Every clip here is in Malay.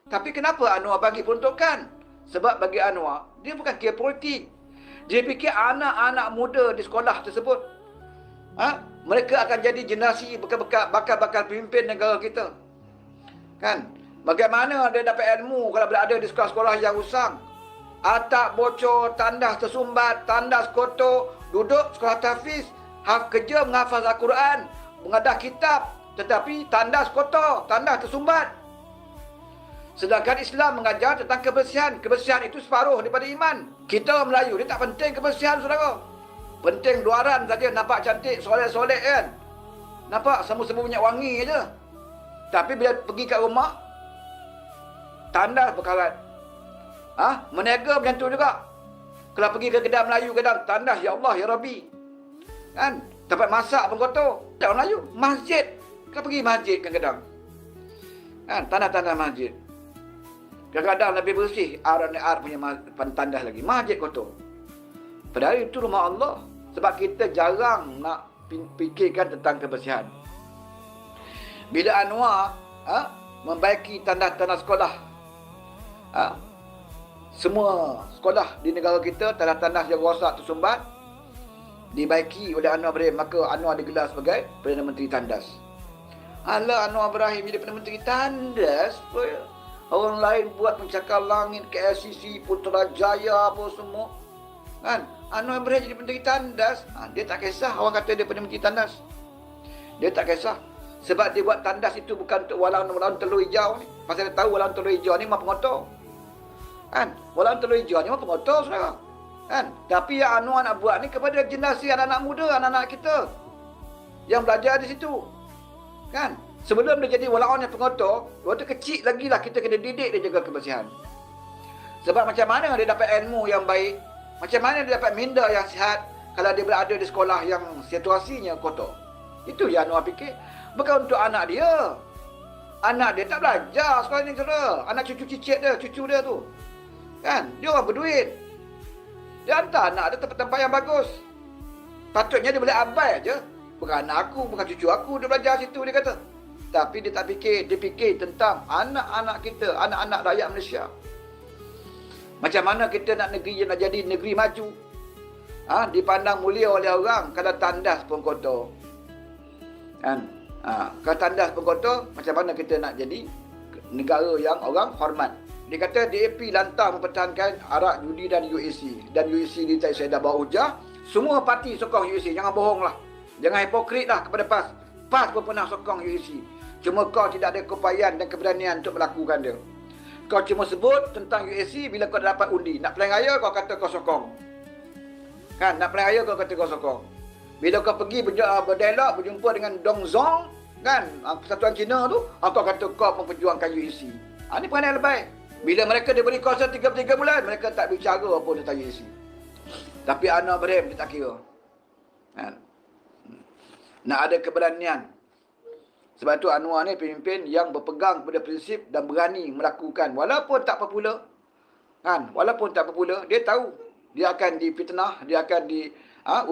Tapi kenapa Anwar bagi peruntukan? Sebab bagi Anwar, dia bukan kira politik. Dia fikir anak-anak muda di sekolah tersebut, mereka akan jadi generasi bakal pemimpin negara kita. Kan? Bagaimana dia dapat ilmu kalau berada di sekolah-sekolah yang usang? Atap bocor, tandas tersumbat, tandas kotor, duduk sekolah tahfiz, kerja menghafaz Al-Quran, mengadah kitab, tetapi tandas kotor, tandas tersumbat. Sedangkan Islam mengajar tentang kebersihan. Kebersihan itu separuh daripada iman. Kita orang Melayu, dia tak penting kebersihan, saudara. Penting luaran saja, nampak cantik, soleh-soleh kan. Nampak semua-semua minyak wangi aja. Tapi bila pergi kat rumah, tandas berkarat. Meniaga macam tu juga. Kalau pergi ke kedai Melayu kadang, tandas, ya Allah, ya Rabbi. Kan? Tempat masak pun kotor. Tak orang Melayu. Masjid. Kalau pergi masjid kadang-kadang. Kan? Tandas-tandas masjid. Kadang-kadang lebih bersih R&R punya tandas lagi. Masjid kotor. Padahal itu rumah Allah. Sebab kita jarang nak fikirkan tentang kebersihan. Bila Anwar membaiki tandas-tandas sekolah, semua sekolah di negara kita, tandas-tandas yang rosak tersumbat, dibaiki oleh Anwar Ibrahim, maka Anwar digelar sebagai Perdana Menteri Tandas. Alah, Anwar Ibrahim jadi Perdana Menteri Tandas. Orang lain buat pencakar langit, KLCC, Putrajaya apa semua. Kan? Anwar Ibrahim jadi Menteri Tandas. Dia tak kisah orang kata dia Perdana Menteri Tandas. Dia tak kisah. Sebab dia buat tandas itu bukan untuk walang telur hijau ni. Pasal dia tahu walang telur hijau ni memang pengotor. Kan? Walang telur hijau ni memang pengotor, saudara. Kan? Tapi yang Anwar nak buat ni kepada generasi anak-anak muda, anak-anak kita yang belajar di situ. Kan? Sebelum dia jadi walaupun yang pengotor, waktu kecil lagi lah kita kena didik dia jaga kebersihan. Sebab macam mana dia dapat ilmu yang baik, macam mana dia dapat minda yang sihat kalau dia berada di sekolah yang situasinya kotor. Itu yang Anwar fikir. Bukan untuk anak dia. Anak dia tak belajar sekolah ni, saudara. Anak cucu cicit dia, cucu dia tu. Kan? Dia orang berduit. Dia hantar anak dia tempat-tempat yang bagus. Patutnya dia boleh abai aja. Bukan anak aku, bukan cucu aku, dia belajar situ, dia kata. Tapi dia tak fikir, dia fikir tentang anak-anak kita, anak-anak rakyat Malaysia. Macam mana kita nak negeri yang nak jadi negeri maju? Dipandang mulia oleh orang kalau tandas pun kotor. Kan? Kalau tandas pun kotor, macam mana kita nak jadi negara yang orang hormat? Dia kata DAP lantang mempertahankan arak judi dan UAC. Dan UAC ni saya dah bawa hujah. Semua parti sokong UAC. Jangan bohong lah. Jangan hipokrit lah kepada PAS. PAS pun pernah sokong UAC. Cuma kau tidak ada keupayaan dan keberanian untuk melakukan dia. Kau cuma sebut tentang UAC bila kau dapat undi. Nak pilihan raya kau kata kau sokong. Kan? Nak pilihan raya kau kata kau sokong. Bila kau pergi berdialog, berjumpa dengan Dong Zong, kan? Persatuan Cina tu, kau kata kau memperjuangkan UAC. Ini perangai lebih. Bila mereka diberi kuasa 3 bulan, mereka tak bicara apa tentang UAC. Tapi Anwar Ibrahim dia tak kira. Kan? Nak ada keberanian. Sebab tu Anwar ni pemimpin yang berpegang pada prinsip dan berani melakukan walaupun tak popular. Kan? Walaupun tak popular, dia tahu dia akan difitnah, dia akan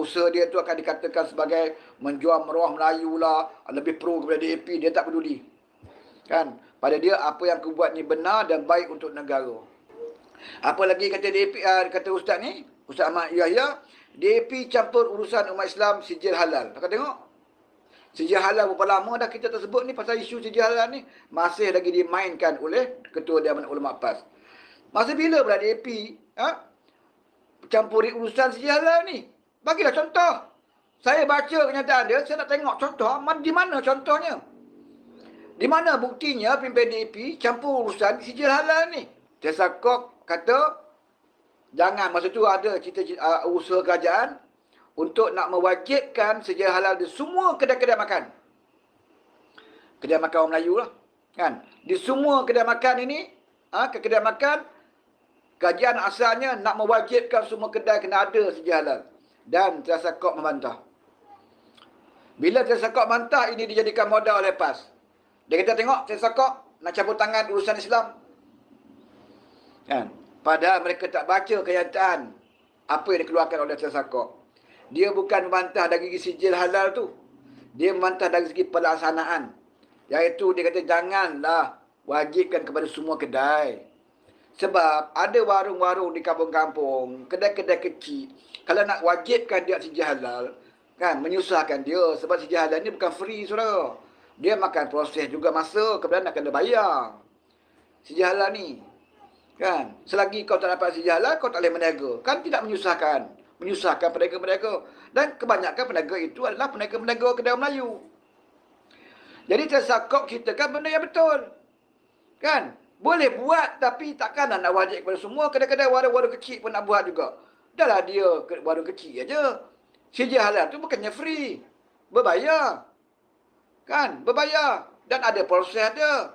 usaha dia tu akan dikatakan sebagai menjual maruah Melayu lah, lebih pro kepada DAP, dia tak peduli. Kan? Pada dia apa yang aku buat ni benar dan baik untuk negara. Apa lagi kata DAP, kata ustaz ni, Ustaz Ahmad Yahya, DAP campur urusan umat Islam sijil halal. Kau tengok. Sijil halal berapa lama dah kita tersebut ni pasal isu sijil halal ni masih lagi dimainkan oleh Ketua Dewan Ulama PAS. Masa bila pula DAP campuri urusan sijil halal ni? Bagilah contoh. Saya baca kenyataan dia, saya nak tengok contoh. Di mana contohnya? Di mana buktinya pimpin DAP campur urusan sijil halal ni? Tessa Kok kata, jangan, masa tu ada cita-cita usaha kerajaan untuk nak mewajibkan sijil halal di semua kedai-kedai makan. Kedai makan orang Melayu lah. Kan? Di semua kedai makan ini, kedai makan, kajian asalnya nak mewajibkan semua kedai kena ada sijil halal. Dan Tessa Kok membantah. Bila Tessa Kok bantah, ini dijadikan modal oleh PAS. Dia kata tengok Tessa Kok nak campur tangan urusan Islam. Kan? Padahal mereka tak baca kenyataan apa yang dikeluarkan oleh Tessa Kok. Dia bukan membantah dari segi sijil halal tu. Dia membantah dari segi pelaksanaan. Iaitu dia kata janganlah wajibkan kepada semua kedai. Sebab ada warung-warung di kampung-kampung, kedai-kedai kecil, kalau nak wajibkan dia sijil halal, kan, menyusahkan dia. Sebab sijil halal ni bukan free, saudara. Dia makan proses juga masa, kemudian nak kena bayar. Sijil halal ni, kan, selagi kau tak dapat sijil halal, kau tak boleh berniaga. Kan tidak menyusahkan. Menyusahkan pedagang-pedagang. Dan kebanyakan pedagang itu adalah pedagang-pedagang kedai Melayu. Jadi tasakok kita kan benda yang betul. Kan? Boleh buat tapi takkan nak wajib kepada semua. Kadang-kadang warung-warung kecil pun nak buat juga. Dahlah dia warung kecil aja. Sijil halal tu bukannya free. Berbayar. Kan? Berbayar. Dan ada proses dia.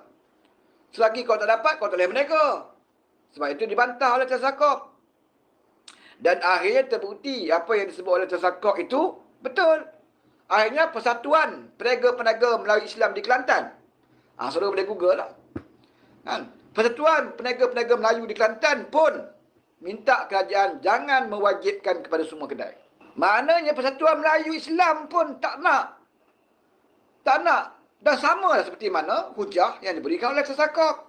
Selagi kau tak dapat, kau tak boleh berniaga. Sebab itu dibantah oleh tasakok. Dan akhirnya terbukti apa yang disebut oleh tasakok itu betul. Akhirnya Persatuan Peniaga-Peniaga Melayu Islam di Kelantan. Saudara boleh Google lah. Kan? Persatuan Peniaga-Peniaga Melayu di Kelantan pun minta kerajaan jangan mewajibkan kepada semua kedai. Maknanya Persatuan Melayu Islam pun tak nak. Tak nak. Dan sama lah seperti mana hujah yang diberikan oleh tasakok.